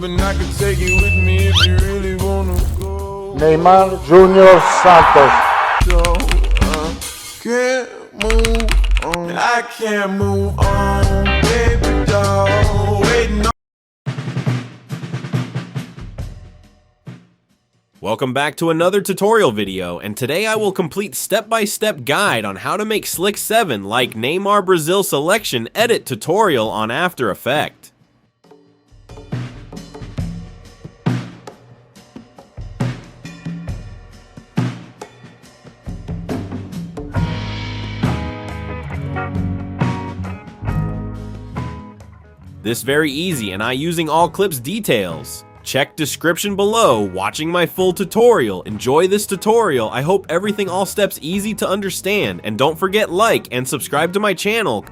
hoping I can take you with me if you really wanna go. Neymar Junior Santos. So can't move on. I can't move on, baby doll. Waiting on. Welcome back to another tutorial video, and today I will complete step-by-step guide on how to make Slick 7 like Neymar Brazil selection edit tutorial on After Effects. This very easy, and I using all clips details. Check description below, watching my full tutorial. Enjoy this tutorial. I hope everything all steps easy to understand, and don't forget like and subscribe to my channel.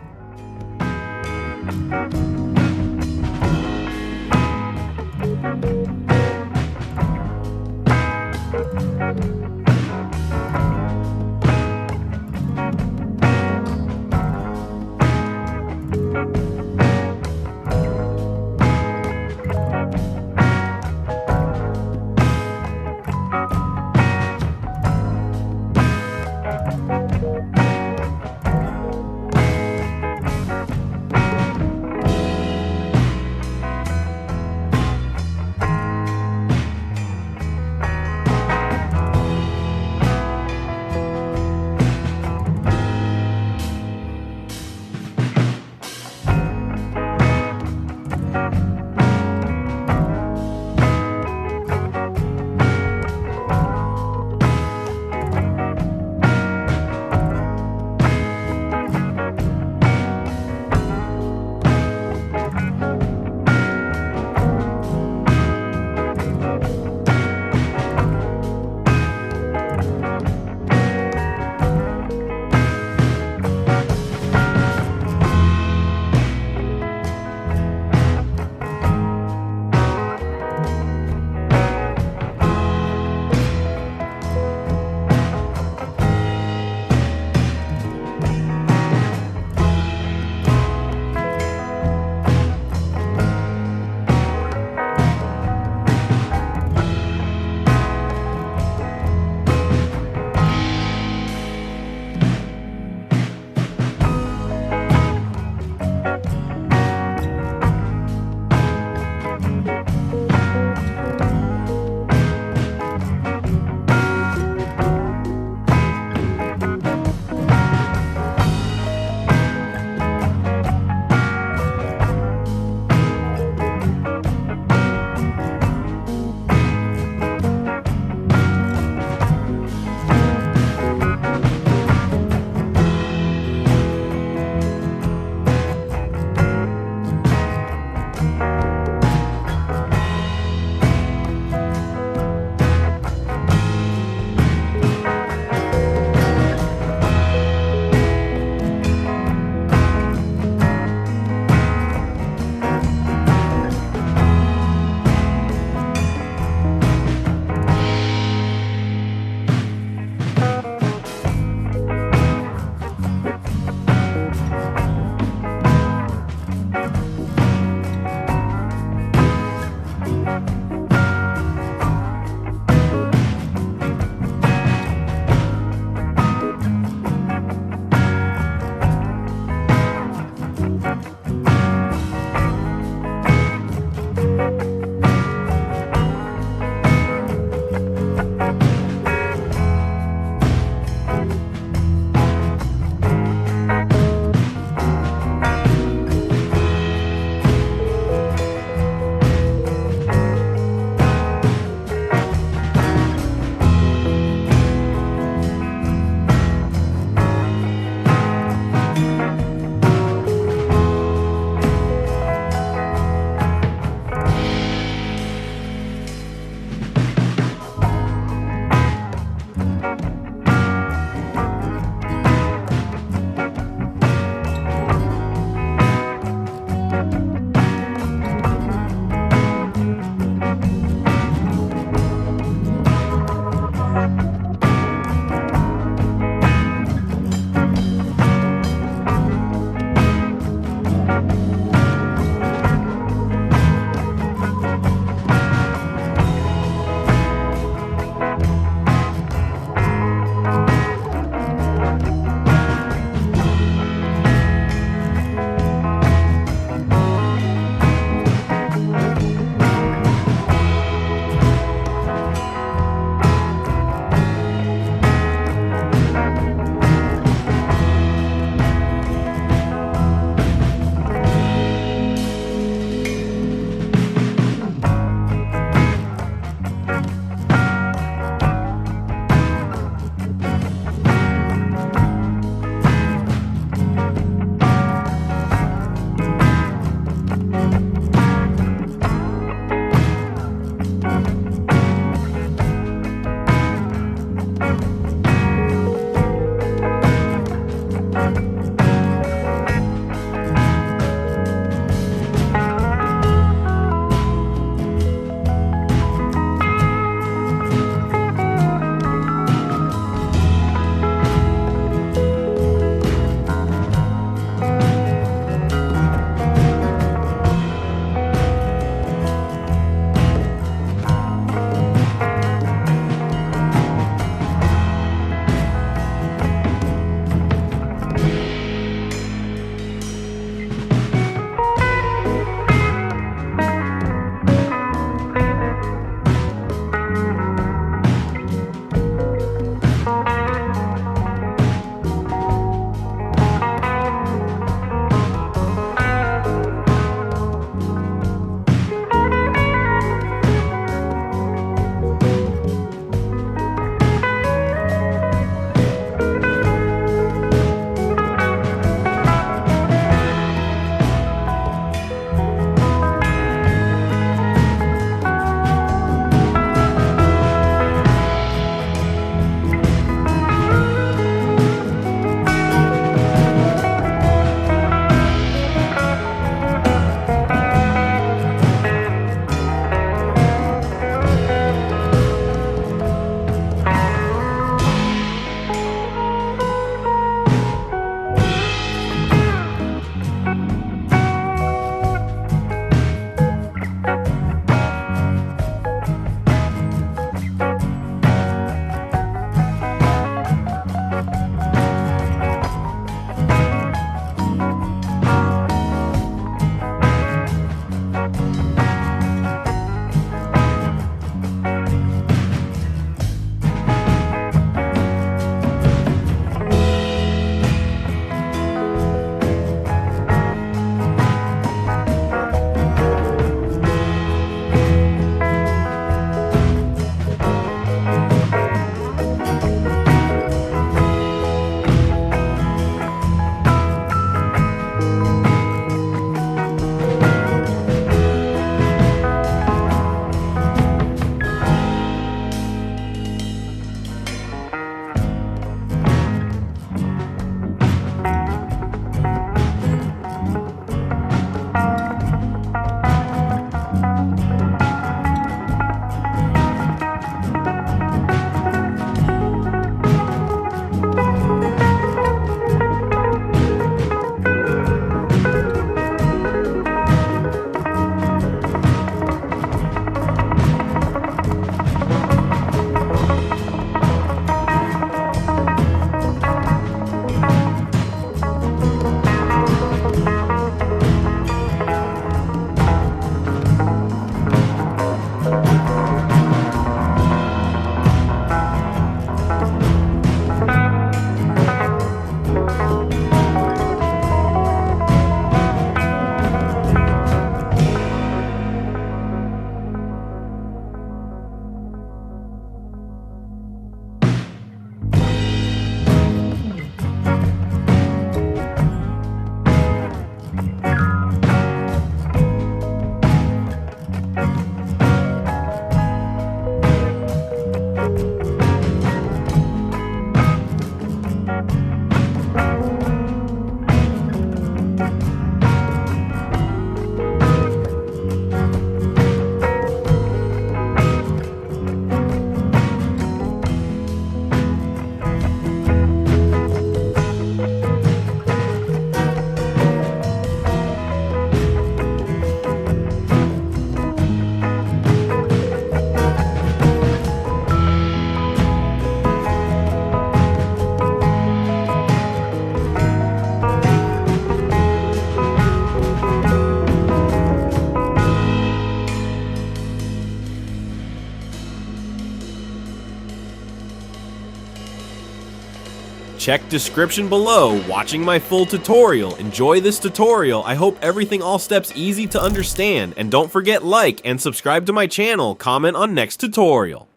Check description below, watching my full tutorial. Enjoy this tutorial. I hope everything all steps easy to understand. And don't forget like and subscribe to my channel. Comment on next tutorial.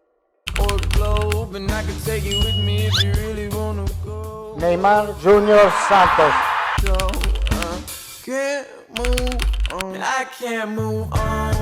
Or the globe, and I can take you with me if you really wanna go. Neymar Junior Santos. So I can't move on. I can't move on.